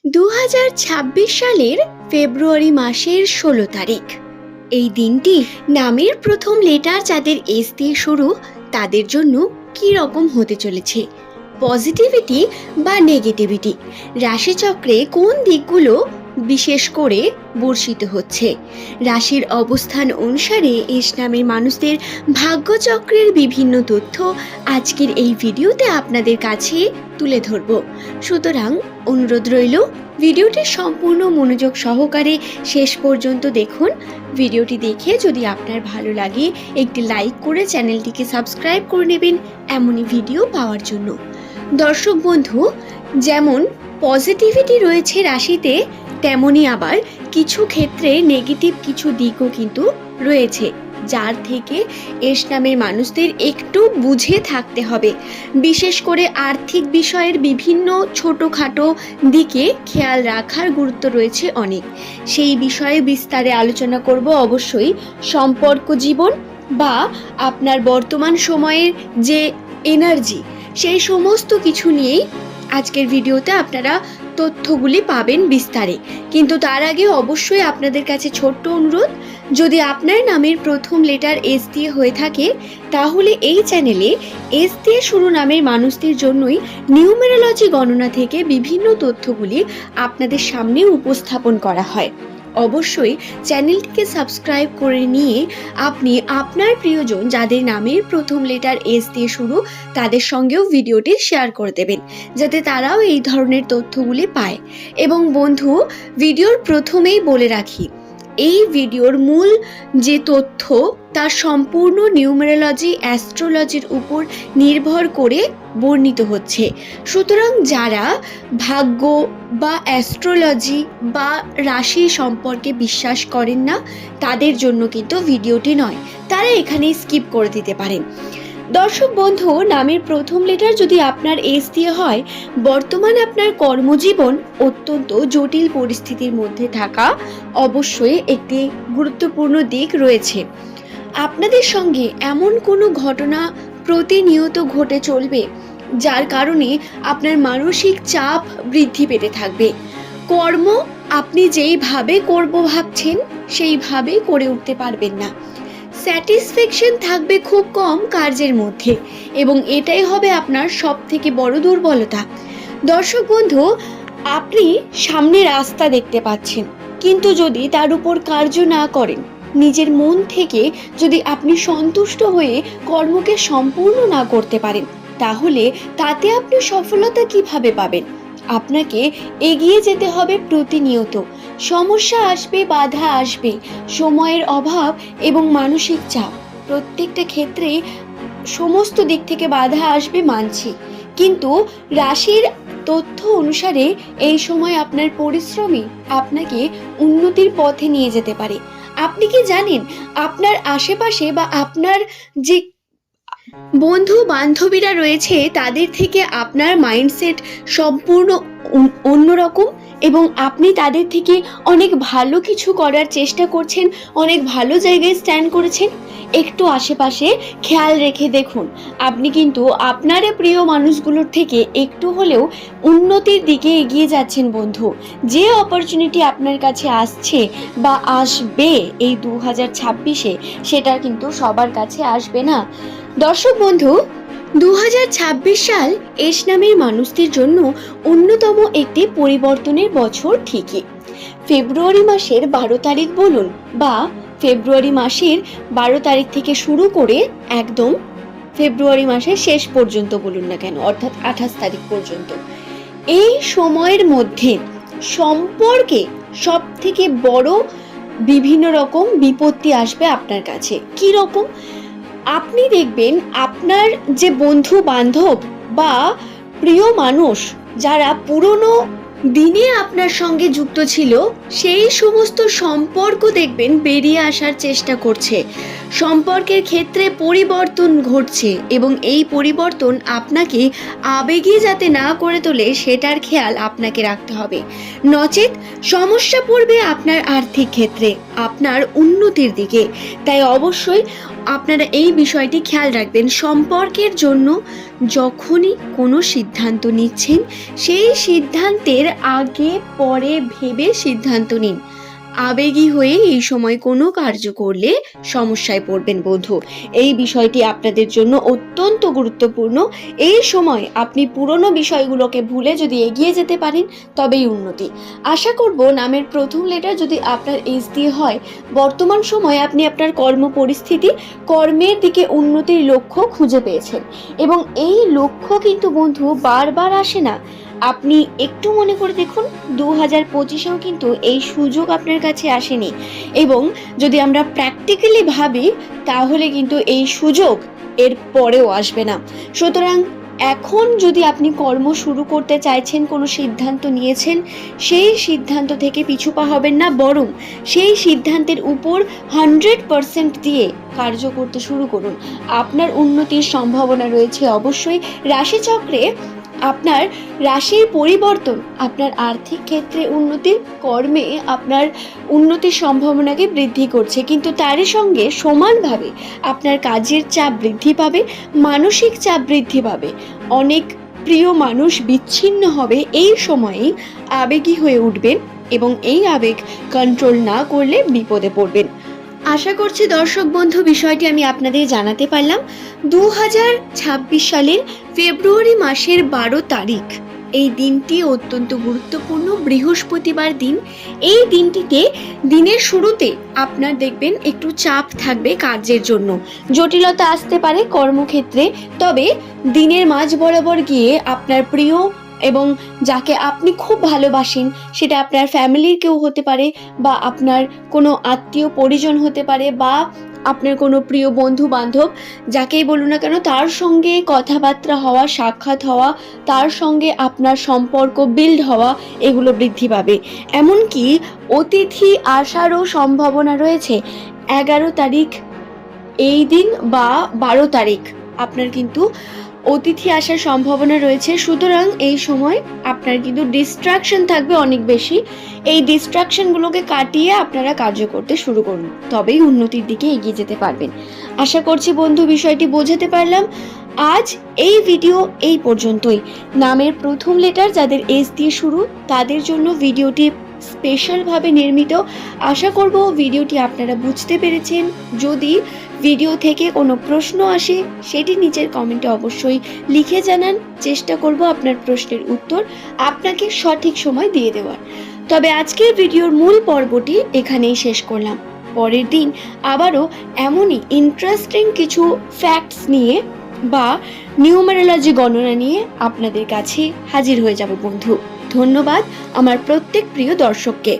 2026 সালের ফেব্রুয়ারি মাসের 16 তারিখ। এই দিনটি নামের প্রথম লেটার যাদের এস দিয়ে শুরু তাদের জন্য কি রকম হতে চলেছে, পজিটিভিটি বা নেগেটিভিটি, রাশিচক্রে কোন দিকগুলো বিশেষ করে বর্ষিত হচ্ছে, রাশির অবস্থান অনুসারে এস নামের মানুষদের ভাগ্যচক্রের বিভিন্ন তথ্য আজকের এই ভিডিওতে আপনাদের কাছে তুলে ধরব। সুতরাং অনুরোধ রইল ভিডিওটি সম্পূর্ণ মনোযোগ সহকারে শেষ পর্যন্ত দেখুন। ভিডিওটি দেখে যদি আপনার ভালো লাগে একটি লাইক করে চ্যানেলটিকে সাবস্ক্রাইব করে নেবেন এমনই ভিডিও পাওয়ার জন্য। দর্শক বন্ধু, যেমন পজিটিভিটি রয়েছে রাশিতে, তেমনই আবার কিছু ক্ষেত্রে নেগেটিভ কিছু দিকও কিন্তু রয়েছে, যার থেকে এস নামের মানুষদের একটু বুঝে থাকতে হবে। বিশেষ করে আর্থিক বিষয়ের বিভিন্ন ছোটোখাটো দিকে খেয়াল রাখার গুরুত্ব রয়েছে অনেক। সেই বিষয়ে বিস্তারে আলোচনা করব অবশ্যই। সম্পর্ক জীবন বা আপনার বর্তমান সময়ের যে এনার্জি, সেই সমস্ত কিছু নিয়েই আজকের ভিডিওতে আপনারা তথ্যগুলি পাবেন বিস্তারে। কিন্তু তার আগে অবশ্যই আপনাদের কাছে ছোট্ট অনুরোধ, যদি আপনার নামের প্রথম লেটার এস দিয়ে হয়ে থাকে তাহলে এই চ্যানেলে এস দিয়ে শুরু নামের মানুষদের জন্যই নিউমেরোলজি গণনা থেকে বিভিন্ন তথ্যগুলি আপনাদের সামনে উপস্থাপন করা হয়। অবশ্যই চ্যানেলটিকে সাবস্ক্রাইব করে নিয়ে আপনি আপনার প্রিয়জন যাদের নামের প্রথম লেটার এস দিয়ে শুরু তাদের সঙ্গেও ভিডিওটি শেয়ার করে দেবেন, যাতে তারাও এই ধরনের তথ্যগুলি পায়। এবং বন্ধু, ভিডিওর প্রথমেই বলে রাখি, এই ভিডিওর মূল যে তথ্য তা সম্পূর্ণ নিউমেরোলজি অ্যাস্ট্রোলজির উপর নির্ভর করে বর্ণিত হচ্ছে। সুতরাং যারা ভাগ্য বা অ্যাস্ট্রোলজি বা রাশি সম্পর্কে বিশ্বাস করেন না তাদের জন্য কিন্তু ভিডিওটি নয়, তারা এখানে স্কিপ করে দিতে পারেন। দর্শক বন্ধু, নামের প্রথম লেটার যদি আপনার এস দিয়ে হয়, বর্তমান আপনার কর্মজীবন অত্যন্ত জটিল পরিস্থিতির মধ্যে থাকা অবশ্যই একটি গুরুত্বপূর্ণ দিক রয়েছে। আপনাদের সঙ্গে এমন কোনো ঘটনা প্রতিনিয়ত ঘটে চলবে যার কারণে আপনার মানসিক চাপ বৃদ্ধি পেতে থাকবে। কর্ম আপনি যেইভাবে করব ভাবছেন সেইভাবে করে উঠতে পারবেন না। স্যাটিসফ্যাকশন থাকবে খুব কম কার্যের মধ্যে, এবং এটাই হবে আপনার সব থেকে বড় দুর্বলতা। দর্শক বন্ধু, আপনি সামনে রাস্তা দেখতে পাচ্ছেন, কিন্তু যদি তার উপর কার্য না করেন, নিজের মন থেকে যদি আপনি সন্তুষ্ট হয়ে কর্মকে সম্পূর্ণ না করতে পারেন, তাহলে তাতে আপনি সফলতা কিভাবে পাবেন? আপনাকে এগিয়ে যেতে হবে প্রতিনিয়ত। সমস্যা আসবে, বাধা আসবে, সময়ের অভাব এবং মানসিক চাপ, প্রত্যেকটা ক্ষেত্রে সমস্ত দিক থেকে বাধা আসবে মানছি। কিন্তু রাশির তথ্য অনুসারে এই সময় আপনার পরিশ্রমই আপনাকে উন্নতির পথে নিয়ে যেতে পারে। আপনি কি জানেন, আপনার আশেপাশে বা আপনার যে বন্ধু বান্ধবীরা রয়েছে তাদের থেকে আপনার মাইন্ডসেট সম্পূর্ণ অন্যরকম, এবং আপনি তাদের থেকে অনেক ভালো কিছু করার চেষ্টা করছেন, অনেক ভালো জায়গায় স্ট্যান্ড করেছেন। একটু আশেপাশে খেয়াল রেখে দেখুন, আপনি কিন্তু আপনার প্রিয় মানুষগুলোর থেকে একটু হলেও উন্নতির দিকে এগিয়ে যাচ্ছেন বন্ধু। যে অপরচুনিটি আপনার কাছে আসছে বা আসবে এই 2026-এ, সেটা কিন্তু সবার কাছে আসবে না। দর্শক বন্ধু, 2026 সাল এস নামের মানুষদের জন্য অন্যতম একটি পরিবর্তনের বছর ঠিকই। ফেব্রুয়ারি মাসের 12 তারিখ বলুন বা ফেব্রুয়ারি মাসের 12 তারিখ থেকে শুরু করে একদম ফেব্রুয়ারি মাসের শেষ পর্যন্ত বলুন না কেন, অর্থাৎ 28 তারিখ পর্যন্ত, এই সময়ের মধ্যে সম্পর্কে সব থেকে বড় বিভিন্ন রকম বিপত্তি আসবে আপনার কাছে। কি রকম? আপনি দেখবেন আপনার যে বন্ধু বান্ধব বা প্রিয় মানুষ যারা পুরনো দিনে আপনার সঙ্গে যুক্ত ছিল, সেই সমস্ত সম্পর্ক দেখবেন বেরিয়ে আসার চেষ্টা করছে। সম্পর্কের ক্ষেত্রে পরিবর্তন ঘটছে, এবং এই পরিবর্তন আপনাকে আবেগে যাতে না করে তোলে সেটার খেয়াল আপনাকে রাখতে হবে। নচেত সমস্যা পড়বে আপনার আর্থিক ক্ষেত্রে, আপনার উন্নতির দিকে। তাই অবশ্যই আপনারা এই বিষয়টি খেয়াল রাখবেন, সম্পর্কের জন্য যখনই কোনো সিদ্ধান্ত নিচ্ছেন সেই সিদ্ধান্তের আগে পরে ভেবে সিদ্ধান্ত নিন। আবেগী হয়ে এই সময় কোনো কার্য করলে সমস্যায় পড়বেন বন্ধু। এই বিষয়টি আপনাদের জন্য অত্যন্ত গুরুত্বপূর্ণ। এই সময় আপনি পুরনো বিষয়গুলোকে ভুলে যদি এগিয়ে যেতে পারেন তবেই উন্নতি। আশা করব নামের প্রথম লেটার যদি আপনার এস দিয়ে হয়, বর্তমান সময়ে আপনি আপনার কর্ম পরিস্থিতি, কর্মের দিকে উন্নতির লক্ষ্য খুঁজে পেয়েছেন এবং এই লক্ষ্য কিন্তু বন্ধু বারবার আসে না। আপনি একটু মনে করে দেখুন, 2025-এও কিন্তু এই সুযোগ আপনার কাছে আসেনি এবং যদি আমরা প্র্যাকটিক্যালি ভাবি তাহলে কিন্তু এই সুযোগ এর পরেও আসবে না। সুতরাং এখন যদি আপনি কর্ম শুরু করতে চাইছেন, কোনো সিদ্ধান্ত নিয়েছেন, সেই সিদ্ধান্ত থেকে পিছু পা হবেন না, বরং সেই সিদ্ধান্তের উপর 100% দিয়ে কার্য করতে শুরু করুন। আপনার উন্নতির সম্ভাবনা রয়েছে অবশ্যই। রাশিচক্রে আপনার রাশির পরিবর্তন আপনার আর্থিক ক্ষেত্রে উন্নতি, কর্মে আপনার উন্নতির সম্ভাবনাকে বৃদ্ধি করছে, কিন্তু তারই সঙ্গে সমানভাবে আপনার কাজের চাপ বৃদ্ধি পাবে, মানসিক চাপ বৃদ্ধি পাবে। অনেক প্রিয় মানুষ বিচ্ছিন্ন হবে। এই সময়েই আবেগী হয়ে উঠবেন এবং এই আবেগ কন্ট্রোল না করলে বিপদে পড়বেন। আশা করছি দর্শক বন্ধু বিষয়টি আমি আপনাদের জানাতে পারলাম। 2026 সালের ফেব্রুয়ারি মাসের 12 তারিখ এই দিনটি অত্যন্ত গুরুত্বপূর্ণ, বৃহস্পতিবার দিন। এই দিনটিতে দিনের শুরুতে আপনার দেখবেন একটু চাপ থাকবে কাজের জন্য, জটিলতা আসতে পারে কর্মক্ষেত্রে, তবে দিনের মাঝ বরাবর গিয়ে আপনার প্রিয় এবং যাকে আপনি খুব ভালোবাসেন, সেটা আপনার ফ্যামিলির কেউ হতে পারে বা আপনার কোনো আত্মীয় পরিজন হতে পারে বা আপনার কোনো প্রিয় বন্ধু বান্ধব, যাকেই বলুন না কেন, তার সঙ্গে কথাবার্তা হওয়া, সাক্ষাৎ হওয়া, তার সঙ্গে আপনার সম্পর্ক বিল্ড হওয়া, এগুলো বৃদ্ধি পাবে। এমনকি অতিথি আসারও সম্ভাবনা রয়েছে 11 তারিখ এই দিন বা 12 তারিখ আপনার কিন্তু অতিথি আসার সম্ভাবনা রয়েছে। সুতরাং এই সময় আপনার কিন্তু ডিস্ট্রাকশন থাকবে অনেক বেশি। এই ডিস্ট্রাকশনগুলোকে কাটিয়ে আপনারা কার্য করতে শুরু করুন, তবেই উন্নতির দিকে এগিয়ে যেতে পারবেন। আশা করছি বন্ধু বিষয়টি বোঝাতে পারলাম। আজ এই ভিডিও এই পর্যন্তই। নামের প্রথম লেটার যাদের এস দিয়ে শুরু তাদের জন্য ভিডিওটি স্পেশালভাবে নির্মিত। আশা করব ভিডিওটি আপনারা বুঝতে পেরেছেন। যদি ভিডিও থেকে কোনো প্রশ্ন আসে সেটি নিচের কমেন্টে অবশ্যই লিখে জানান। চেষ্টা করব আপনার প্রশ্নের উত্তর আপনাকে সঠিক সময় দিয়ে দেওয়ার। তবে আজকের ভিডিওর মূল পর্বটি এখানেই শেষ করলাম। পরের দিন আবারও এমনই ইন্টারেস্টিং কিছু ফ্যাক্টস নিয়ে বা নিউমারোলজি গণনা নিয়ে আপনাদের কাছে হাজির হয়ে যাব বন্ধু। ধন্যবাদ আমার প্রত্যেক প্রিয় দর্শককে।